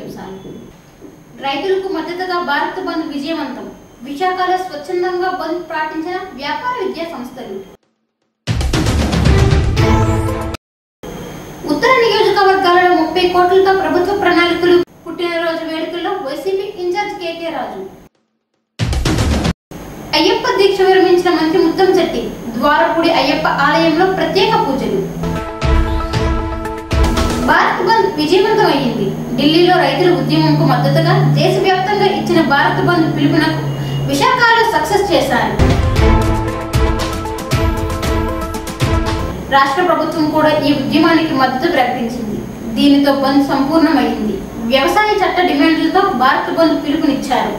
అంశాలు. రైతులకు మద్దతుగా భారత్ బంద్ విజయవంతం. విశాఖలో స్వచ్ఛందంగా బంద్ పాటించిన వ్యాపార విద్యా సంస్థలు. ఉత్తర నియోజకవర్గాలలో 30 కోట్లతో ప్రభుత్వ ప్రణాళికలు. పుట్టినరోజు వేడుకల్లో వైసీపీ ఇన్ఛార్జ్ కేకే రాజు. అయ్యప్ప దీక్ష విరమించిన మంత్రి ముత్తంశెట్టి. ద్వారపూడి అయ్యప్ప ఆలయంలో ప్రత్యేక పూజలు. భారత్ బంద్ విజయవంతం అయ్యింది. ఢిల్లీలో రైతుల ఉద్యమంకు మద్దతుగా దేశవ్యాప్తంగా ఇచ్చిన భారత్ బంద్ పిలుపునకు విశాఖలో సక్సెస్ చేశారు. రాష్ట్ర ప్రభుత్వం కూడా ఈ ఉద్యమానికి మద్దతు ప్రకటించింది. దీనితో బంద్ సంపూర్ణమైంది. వ్యవసాయ చట్ట డిమాండ్లతో భారత్ బంద్ పిలుపునిచ్చారు.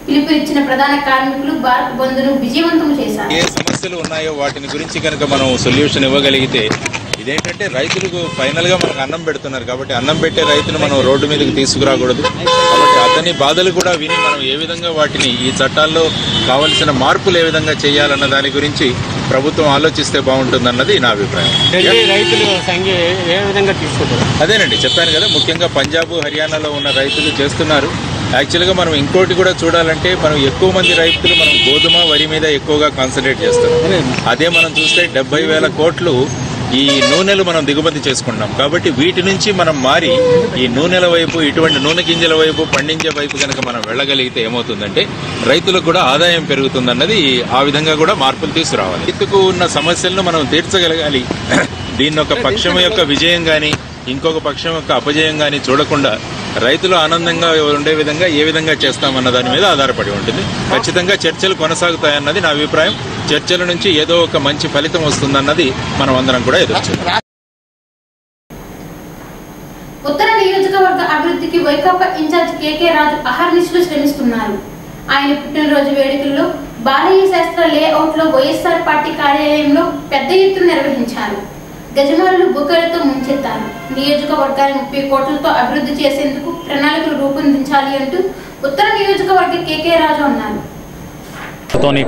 పిలుపునిచ్చిన ప్రధాన కార్మికులు భారత్ బంద్ ను విజయవంతం చేశారు. ఏ సమస్యలు ఉన్నాయో వాటిని గురించి కనుక మనం సొల్యూషన్ ఇవ్వగలిగితే, ఇదేంటంటే రైతులకు ఫైనల్ గా మనకు అన్నం పెడుతున్నారు కాబట్టి అన్నం పెట్టే రైతును మనం రోడ్డు మీదకి తీసుకురాకూడదు. కాబట్టి అతని బాధలు కూడా విని మనం ఏ విధంగా వాటిని ఈ చట్టాల్లో కావలసిన మార్పులు ఏ విధంగా చేయాలన్న దాని గురించి ప్రభుత్వం ఆలోచిస్తే బాగుంటుందన్నది నా అభిప్రాయం. రైతులు సంఖ్య ఏ విధంగా తీసుకుంటారు? అదేనండి చెప్పాను కదా, ముఖ్యంగా పంజాబ్ హర్యానాలో ఉన్న రైతులు చేస్తున్నారు. యాక్చువల్గా మనం ఇంకోటి కూడా చూడాలంటే మనం ఎక్కువ మంది రైతులు మనం గోధుమ వరి మీద ఎక్కువగా కాన్సన్ట్రేట్ చేస్తున్నాం. అదే మనం చూస్తే 70,000 కోట్లు ఈ నూనెలు మనం దిగుమతి చేసుకుంటాం. కాబట్టి వీటి నుంచి మనం మారి ఈ నూనెల వైపు, ఇటువంటి నూనె గింజల వైపు, పండించే వైపు కనుక మనం వెళ్ళగలిగితే ఏమవుతుందంటే రైతులకు కూడా ఆదాయం పెరుగుతుందన్నది, ఆ విధంగా కూడా మార్పులు తీసుకురావాలి. రైతుకు ఉన్న సమస్యలను మనం తీర్చగలగాలి. దీన్ని ఒక పక్షం యొక్క విజయం కానీ ఇంకొక పక్షం యొక్క అపజయం కానీ చూడకుండా రైతులు ఆనందంగా ఉండే విధంగా ఏ విధంగా చేస్తామన్న దాని మీద ఆధారపడి ఉంటుంది. ఖచ్చితంగా చర్చలు కొనసాగుతాయన్నది నా అభిప్రాయం. చర్చల నుంచి ఏదో ఒక మంచి ఫలితం వస్తుందన్నది మనం అందరం కూడా ఎదుర్కొంటాం. ఉత్తర నియోజకవర్గ అభివృద్ధికి వైకాపా ఇన్ఛార్జ్ కేకే రాజు అహర్నిశలు శ్రమిస్తున్నారు. ఆయన పుట్టినరోజు వేడుకల్లో బాలయ్య శాస్త్ర లేఅవుట్ లో వైఎస్ఆర్ పార్టీ కార్యాలయంలో పెద్ద ఎత్తున నిర్వహించారు. గజమాలను బుక్కలతో ముంచెత్తారు. నియోజకవర్గాన్ని 30 కోట్లతో అభివృద్ధి చేసేందుకు ప్రణాళికలు రూపొందించాలి అంటూ ఉత్తర నియోజకవర్గ కేకే రాజు అన్నారు.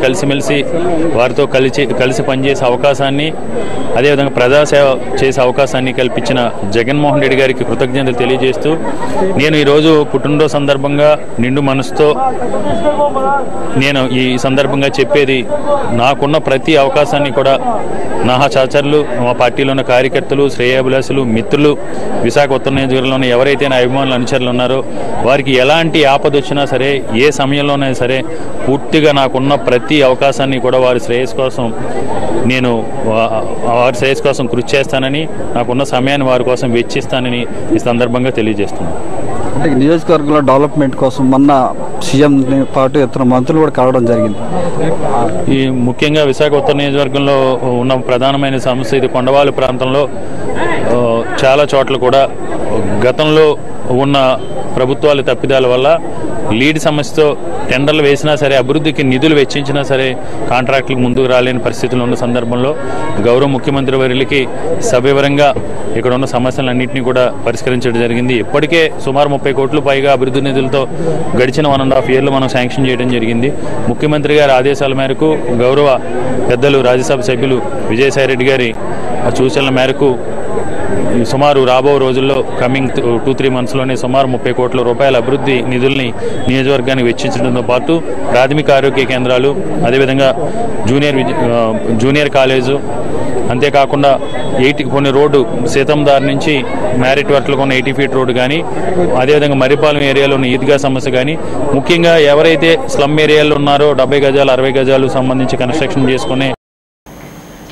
కలిసిమెలిసి వారితో కలిసి పనిచేసే అవకాశాన్ని, అదేవిధంగా ప్రజాసేవ చేసే అవకాశాన్ని కల్పించిన జగన్మోహన్ రెడ్డి గారికి కృతజ్ఞతలు తెలియజేస్తూ, నేను ఈరోజు పుట్టినరోజు సందర్భంగా నిండు మనసుతో నేను ఈ సందర్భంగా చెప్పేది, నాకున్న ప్రతి అవకాశాన్ని కూడా నా సహచరులు, మా పార్టీలో ఉన్న కార్యకర్తలు, శ్రేయాభిలాషులు, మిత్రులు, విశాఖ ఉత్తర నియోజకవర్గంలో ఎవరైతే నా అభిమానులు, అనుచరులు ఉన్నారో వారికి ఎలాంటి ఆపద వచ్చినా సరే, ఏ సమయంలోనైనా సరే పూర్తిగా నాకున్న ప్రతి అవకాశాన్ని కూడా వారి శ్రేయస్ కోసం కృషి చేస్తానని, నాకున్న సమయాన్ని వారి కోసం వెచ్చిస్తానని ఈ సందర్భంగా తెలియజేస్తున్నాను. అంటే నియోజకవర్గంలో డెవలప్మెంట్ కోసం మొన్న సీఎం పాటు ఇతర మంత్రులు కూడా కలవడం జరిగింది. ఈ ముఖ్యంగా విశాఖ ఉత్తర నియోజకవర్గంలో ఉన్న ప్రధానమైన సమస్య ఇది. కొండవాళ్ళ ప్రాంతంలో చాలా చోట్ల కూడా గతంలో ఉన్న ప్రభుత్వాల తప్పిదాల వల్ల లీడ్ సమస్యతో టెండర్లు వేసినా సరే, అభివృద్ధికి నిధులు వెచ్చించినా సరే కాంట్రాక్టులకు ముందుకు రాలేని పరిస్థితులు ఉన్న సందర్భంలో గౌరవ ముఖ్యమంత్రి వర్యులకి సవివరంగా ఇక్కడ ఉన్న సమస్యలన్నింటినీ కూడా పరిష్కరించడం జరిగింది. ఇప్పటికే సుమారు 30 కోట్ల పైగా అభివృద్ధి నిధులతో గడిచిన 1.5 ఇయర్లు మనం శాంక్షన్ చేయడం జరిగింది. ముఖ్యమంత్రి గారి ఆదేశాల మేరకు గౌరవ పెద్దలు రాజ్యసభ సభ్యులు విజయసాయిరెడ్డి గారి సూచనల మేరకు సుమారు రాబో రోజుల్లో కమింగ్ 2-3 మంత్స్లోనే సుమారు 30 కోట్ల రూపాయల అభివృద్ధి నిధుల్ని నియోజకవర్గానికి వెచ్చించడంతో పాటు ప్రాథమిక ఆరోగ్య కేంద్రాలు, అదేవిధంగా జూనియర్ కాలేజు, అంతేకాకుండా కొన్ని రోడ్డు సీతందార్ నుంచి మ్యారిట్ వర్క్లకు ఉన్న 80 ఫీట్ రోడ్డు కానీ, అదేవిధంగా మర్రిపాలెం ఏరియాలో ఉన్న ఈద్గా సమస్య కానీ, ముఖ్యంగా ఎవరైతే స్లమ్ ఏరియాలో ఉన్నారో 70 గజాలు 60 గజాలు సంబంధించి కన్స్ట్రక్షన్ చేసుకునే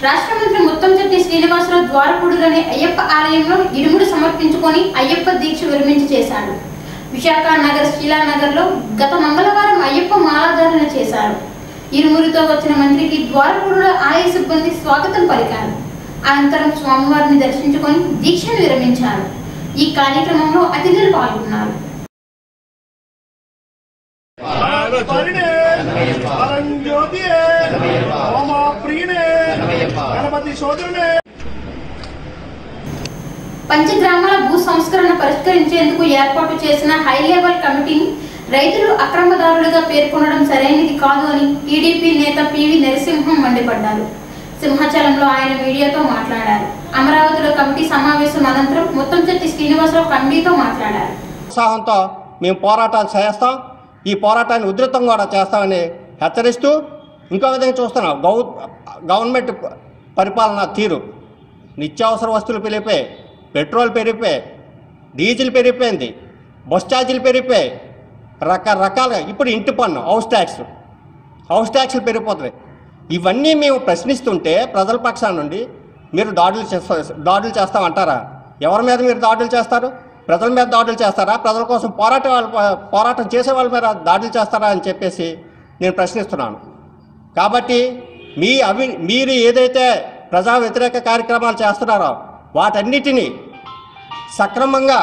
రాష్ట్ర మంత్రి ముత్తంశెట్టి శ్రీనివాసరావు ద్వారపూడిలోని అయ్యప్ప ఆలయంలో ఇరుముడు సమర్పించుకొని అయ్యప్ప దీక్ష విరమించి చేశాడు. విశాఖ నగర్ శీలానగర్ లో గత మంగళవారం అయ్యప్ప మాలాధారణ చేశారు. ఇరుముడితో వచ్చిన మంత్రికి ద్వారపూడిలో ఆలయ సిబ్బంది స్వాగతం పలికారు. అనంతరం స్వామివారిని దర్శించుకొని దీక్షను విరమించారు. ఈ కార్యక్రమంలో అతిథులు పాల్గొన్నారు. పంచగ్రామాల భూ సంస్కరణ పరిష్కరించేందుకు ఏర్పాటు చేసిన హై లెవెల్ కమిటీని రైతులు అక్రమదారులుగా పేర్కొనడం సరైనది కాదు అని టీడీపీ నేత పివి నరసింహం మండిపడ్డారు. సింహాచలంలో ఆయన మీడియాతో మాట్లాడారు. అమరావతిలో కమిటీ సమావేశం అనంతరం ముత్తంశెట్టి శ్రీనివాసరావు కమిటీతో మాట్లాడారు. ఉత్సాహంతో మేము పోరాటాలు చేస్తాం. ఈ పోరాటాన్ని ఉధృతం కూడా చేస్తామని హెచ్చరిస్తూ ఇంకో విధంగా చూస్తున్నాం. గవర్నమెంట్ పరిపాలన తీరు, నిత్యావసర వస్తువులు పెరిగిపోయాయి, పెట్రోల్ పెరిగిపోయాయి, డీజిల్ పెరిగిపోయింది, బస్ ఛార్జీలు పెరిగిపోయాయి, రకరకాలుగా ఇప్పుడు ఇంటి పన్ను, హౌస్ ట్యాక్స్లు పెరిగిపోతున్నాయి. ఇవన్నీ మేము ప్రశ్నిస్తుంటే ప్రజల పక్షాన నుండి మీరు దాడులు చేస్తామంటారా? ఎవరి మీద మీరు దాడులు చేస్తారు? ప్రజల మీద దాడులు చేస్తారా? ప్రజల కోసం పోరాటం చేసే వాళ్ళ మీద దాడులు చేస్తారా అని చెప్పేసి నేను ప్రశ్నిస్తున్నాను. కాబట్టి మీరు ఏదైతే ప్రజా వ్యతిరేక కార్యక్రమాలు చేస్తున్నారో వాటన్నిటినీ సక్రమంగా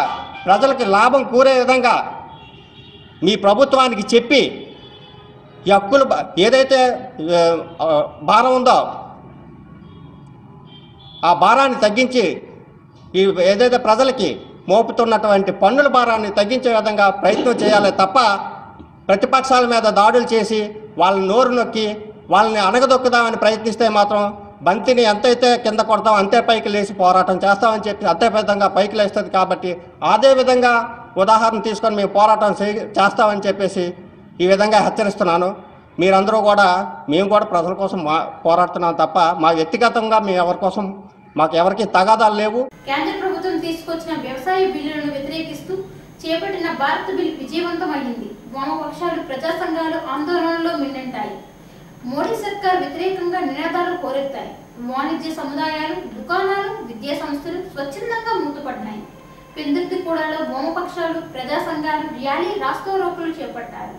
ప్రజలకు లాభం కూరే విధంగా మీ ప్రభుత్వానికి చెప్పి ఈ హక్కులు ఏదైతే భారం ఉందో ఆ భారాన్ని తగ్గించి ఏదైతే ప్రజలకి మోపుతున్నటువంటి పన్నుల భారాన్ని తగ్గించే విధంగా ప్రయత్నం చేయాలి తప్ప ప్రతిపక్షాల మీద దాడులు చేసి వాళ్ళని నోరు నొక్కి వాళ్ళని అణగదొక్కుదామని ప్రయత్నిస్తే మాత్రం బంతిని ఎంతైతే కింద కొడతాం అంతే పైకి లేచి పోరాటం చేస్తామని చెప్పి అంతే విధంగా పైకి లేస్తుంది. కాబట్టి అదే విధంగా ఉదాహరణ తీసుకొని మేము పోరాటం చేస్తామని చెప్పేసి ఈ విధంగా హెచ్చరిస్తున్నాను. మీరందరూ కూడా మేము కూడా ప్రజల కోసం పోరాడుతున్నాం తప్ప మా వ్యక్తిగతంగా మేము ఎవరి కోసం మాకు ఎవరికి తగాదాలు లేవు. కేంద్ర ప్రభుత్వం తీసుకొచ్చిన వ్యవసాయ బిల్లులను వ్యతిరేకిస్తూ చేపట్టిన భారత్ బిల్ విజయవంతమైంది. వామపక్షాలు, ప్రజా సంఘాలు ఆందోళనలో మిన్నెంటాయి. మోడీ సర్కార్ వ్యతిరేకంగా నినాదాలు కోరెత్తాయి. వాణిజ్య సముదాయాలు, దుకాణాలు, విద్యా సంస్థలు స్వచ్ఛందంగా మూతపడ్డాయి. పెందుర్తిగూడలో వామపక్షాలు, ప్రజా సంఘాలు ర్యాలీ, రాస్తారోకోలు చేపట్టారు.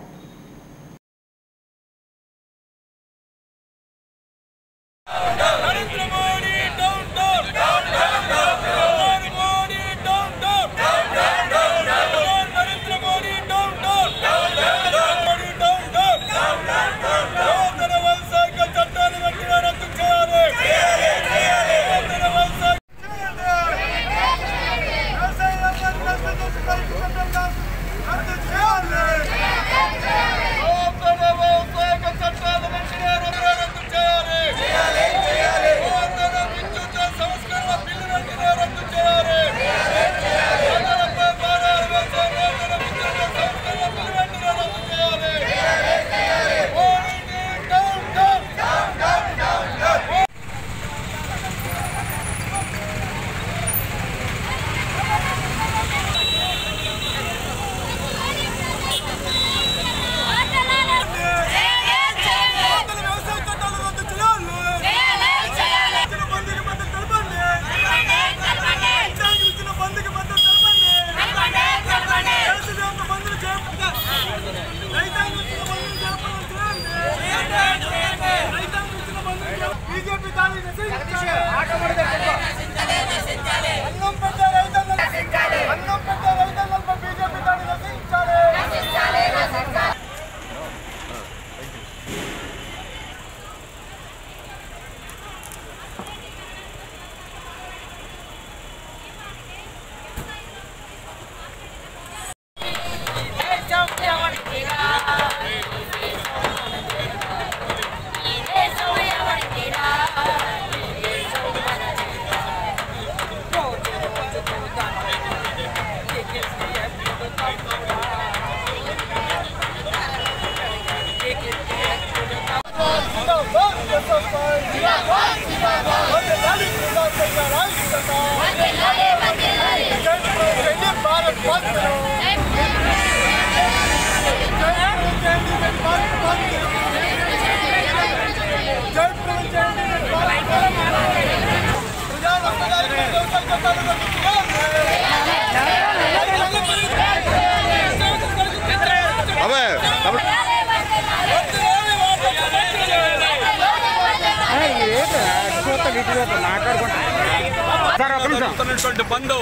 బంధు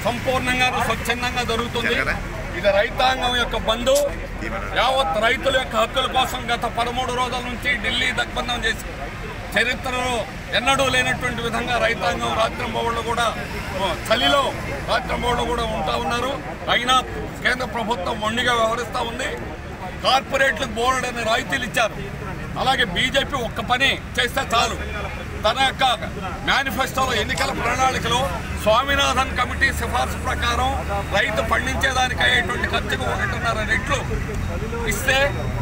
సంపూర్ణంగా స్వచ్ఛందంగా జరుగుతుంది. ఇది రైతాంగం యొక్క బంధు. యావత్ రైతుల యొక్క హక్కుల కోసం గత 13 రోజుల నుంచి ఢిల్లీ దిగ్బంధం చేసి చరిత్రలో ఎన్నడూ లేనటువంటి విధంగా రైతాంగం రాత్రింబవళ్ళు కూడా చలిలో రాత్రింబవళ్ళు కూడా ఉంటా ఉన్నారు. అయినా కేంద్ర ప్రభుత్వం మొండిగా వ్యవహరిస్తూ ఉంది. కార్పొరేట్లకు బోర్డని రాయితీలు ఇచ్చారు. అలాగే బీజేపీ ఒక్క పని చేస్తే చాలు, తన యొక్క మేనిఫెస్టోలో ఎన్నికల ప్రణాళికలో స్వామినాథన్ కమిటీ సిఫార్సు ప్రకారం రైతు పండించేదానికి అయ్యేటువంటి ఖర్చుకు 1.5 రెట్లు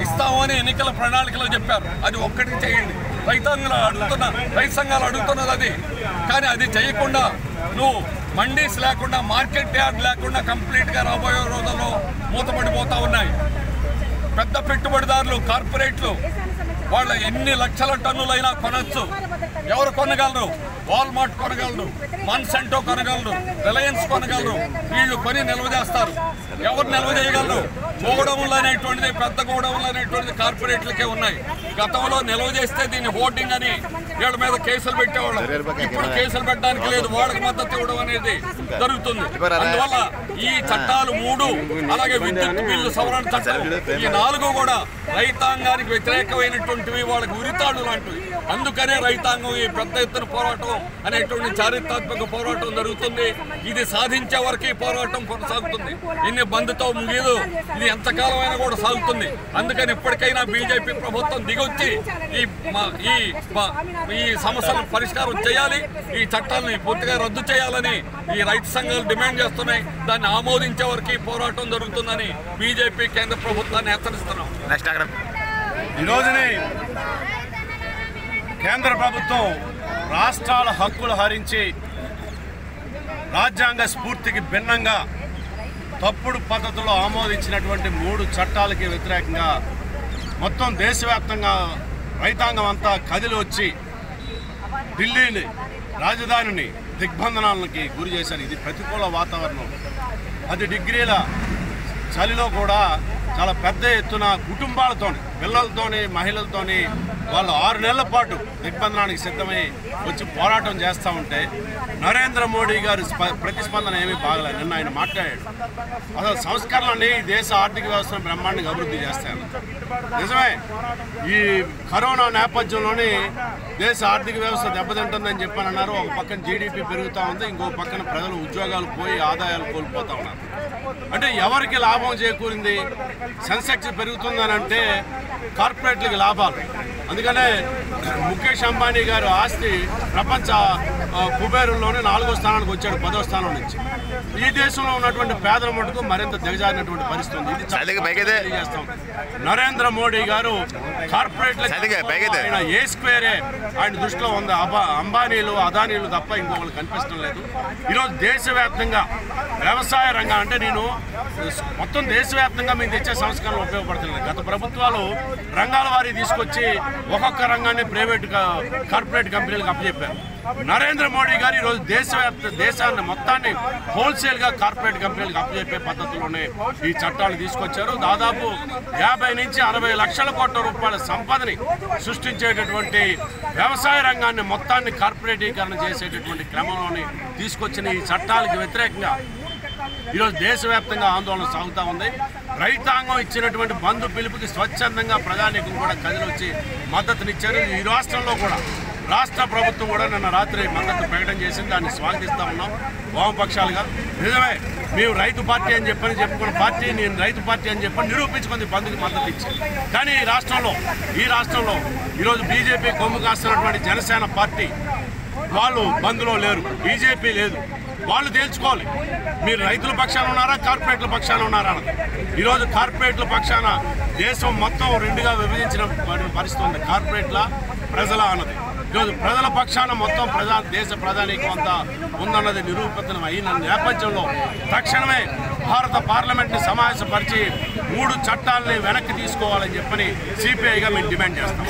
ఇస్తామని ఎన్నికల ప్రణాళికలో చెప్పారు. అది ఒక్కటి చేయండి. రైతు సంఘాలు అడుగుతున్నది అది. కానీ అది చేయకుండా నువ్వు మండీస్ లేకుండా, మార్కెట్ యార్డ్ లేకుండా కంప్లీట్గా రాబోయే రోజుల్లో మూతపడిపోతూ ఉన్నాయి. పెద్ద పెట్టుబడిదారులు, కార్పొరేట్లు వాళ్ళ ఎన్ని లక్షల టన్నులైనా కొనచ్చు. ఎవరు కొనగలరు? Walmart కొనగలరు, మాన్సెంటో కొనగలరు, Reliance కొనగలరు. వీళ్ళు కొని నిల్వ చేస్తారు. ఎవరు నిల్వ చేయగలరు? గోడౌన్లు అనేటువంటిది, పెద్ద గోడౌన్లు అనేటువంటిది కార్పొరేట్లకే ఉన్నాయి. గతంలో నిల్వ చేస్తే దీన్ని హోర్డింగ్ అని వీళ్ళ మీద కేసులు పెట్టేవాళ్ళు. ఇప్పుడు కేసులు పెట్టడానికి లేదు. వాళ్ళకి మద్దతు ఇవ్వడం అనేది జరుగుతుంది. అందువల్ల ఈ చట్టాలు 3, అలాగే విద్యుత్ బిల్లు సవరణ చట్టం, ఈ 4 కూడా రైతాంగానికి వ్యతిరేకమైనటువంటివి, వాళ్ళకి ఉరితాడు లాంటివి. అందుకనే రైతాంగం ఈ పెద్ద ఎత్తున పోరాటం అనేటువంటి చారిత్రాత్మక పోరాటం జరుగుతుంది. ఇది సాధించే వరకు ఈ పోరాటం కొనసాగుతుంది. ఇన్ని బంద్తో ముగియదు. ఇది ఎంతకాలమైనా కూడా సాగుతుంది. అందుకని ఇప్పటికైనా బీజేపీ ప్రభుత్వం దిగొచ్చి ఈ సమస్యలను పరిష్కారం చేయాలి. ఈ చట్టాలని పూర్తిగా రద్దు చేయాలని ఈ రైతు సంఘాలు డిమాండ్ చేస్తున్నాయి. దాన్ని ఆమోదించే వరకు ఈ పోరాటం జరుగుతుందని బీజేపీ కేంద్ర ప్రభుత్వాన్ని హెచ్చరిస్తున్నాం. ఈ రోజుని కేంద్ర ప్రభుత్వం రాష్ట్రాల హక్కులు హరించి రాజ్యాంగ స్ఫూర్తికి భిన్నంగా తప్పుడు పద్ధతిలో ఆమోదించినటువంటి 3 చట్టాలకి వ్యతిరేకంగా మొత్తం దేశవ్యాప్తంగా రైతాంగం అంతా కదిలి వచ్చి ఢిల్లీని, రాజధానిని దిగ్బంధనాలకి గురి చేశారు. ఇది ప్రతికూల వాతావరణం. 10 డిగ్రీల చలిలో కూడా చాలా పెద్ద ఎత్తున కుటుంబాలతో, పిల్లలతోని, మహిళలతోని వాళ్ళు 6 నెలల పాటు దిగ్బంధనానికి సిద్ధమై వచ్చి పోరాటం చేస్తూ ఉంటే నరేంద్ర మోడీ గారి ప్రతిస్పందన ఏమీ బాగలేదు. నిన్న ఆయన మాట్లాడాడు. అసలు సంస్కరణలని దేశ ఆర్థిక వ్యవస్థను బ్రహ్మాండంగా అభివృద్ధి చేస్తాను. నిజమే, ఈ కరోనా నేపథ్యంలోని దేశ ఆర్థిక వ్యవస్థ దెబ్బతింటుందని చెప్పానన్నారు. ఒక పక్కన జీడిపి పెరుగుతూ ఉంది, ఇంకో పక్కన ప్రజలు ఉద్యోగాలు పోయి ఆదాయాలు కోల్పోతూ ఉన్నారు. అంటే ఎవరికి లాభం చేకూరింది? సెన్సెక్స్ పెరుగుతుందని అంటే కార్పొరేట్లకి లాభాలు. అందుకనే ముఖేష్ అంబానీ గారు ఆస్తి ప్రపంచ కుబేరుల్లోనే 4వ స్థానానికి వచ్చాడు, 10వ స్థానం నుంచి. ఈ దేశంలో ఉన్నటువంటి పేదల మటుకు మరింత దిగజారినటువంటి పరిస్థితి ఉంది. ఇది చేస్తాం. నరేంద్ర మోడీ గారు కార్పొరేట్ల ఏ స్క్వేరే ఆయన దృష్టిలో ఉంది. అంబానీలు, అదానీలు తప్ప ఇంకొకళ్ళు కనిపించడం లేదు. ఈరోజు దేశవ్యాప్తంగా వ్యవసాయ రంగం అంటే నేను మొత్తం దేశవ్యాప్తంగా మేము తెచ్చే సంస్కరణలు ఉపయోగపడుతున్నాయి. గత ప్రభుత్వాలు రంగాల వారి తీసుకొచ్చి ఒక్కొక్క రంగాన్ని కార్పొరేట్ కంపెనీలకు అప్పచెప్పారు. నరేంద్ర మోడీ గారు ఈరోజు దేశాన్ని మొత్తాన్ని హోల్సేల్గా కార్పొరేట్ కంపెనీలకు అప్పచెప్పే పద్ధతిలోనే ఈ చట్టాలు తీసుకొచ్చారు. దాదాపు 50 నుంచి 60 లక్షల కోట్ల రూపాయల సంపదని సృష్టించేటటువంటి వ్యవసాయ రంగాన్ని మొత్తాన్ని కార్పొరేటీకరణ చేసేటటువంటి క్రమంలోనే తీసుకొచ్చిన ఈ చట్టాలకు వ్యతిరేకంగా ఈరోజు దేశవ్యాప్తంగా ఆందోళన సాగుతూ ఉంది. రైతాంగం ఇచ్చినటువంటి బంధు పిలుపుకి స్వచ్ఛందంగా ప్రజానీకం కూడా కదిలొచ్చి మద్దతునిచ్చారు. ఈ రాష్ట్రంలో కూడా రాష్ట్ర ప్రభుత్వం కూడా నిన్న రాత్రి మద్దతు ప్రకటన చేసింది. దాన్ని స్వాగతిస్తూ ఉన్నాం వామపక్షాలుగా. నిజమే, మేము రైతు పార్టీ అని చెప్పుకున్న పార్టీ, నేను రైతు పార్టీ అని చెప్పని నిరూపించుకుంది, బంధుకి మద్దతు ఇచ్చింది. కానీ ఈ రాష్ట్రంలో ఈరోజు బీజేపీ కొమ్ము కాస్తున్నటువంటి జనసేన పార్టీ వాళ్ళు బంద్లో లేరు, బీజేపీ లేదు. వాళ్ళు తేల్చుకోవాలి, మీరు రైతుల పక్షాన ఉన్నారా, కార్పొరేట్ల పక్షాన ఉన్నారా అన్నది. ఈరోజు కార్పొరేట్ల పక్షాన దేశం మొత్తం 2గా విభజించిన పరిస్థితి ఉంది. కార్పొరేట్ల, ప్రజల అన్నది. ఈరోజు ప్రజల పక్షాన మొత్తం దేశ ప్రధానికం అంతా ఉందన్నది నిరూపితం అయిన నేపథ్యంలో తక్షణమే భారత పార్లమెంట్ని సమావేశపరిచి 3 చట్టాలని వెనక్కి తీసుకోవాలని చెప్పని సిపిఐగా మేము డిమాండ్ చేస్తాం.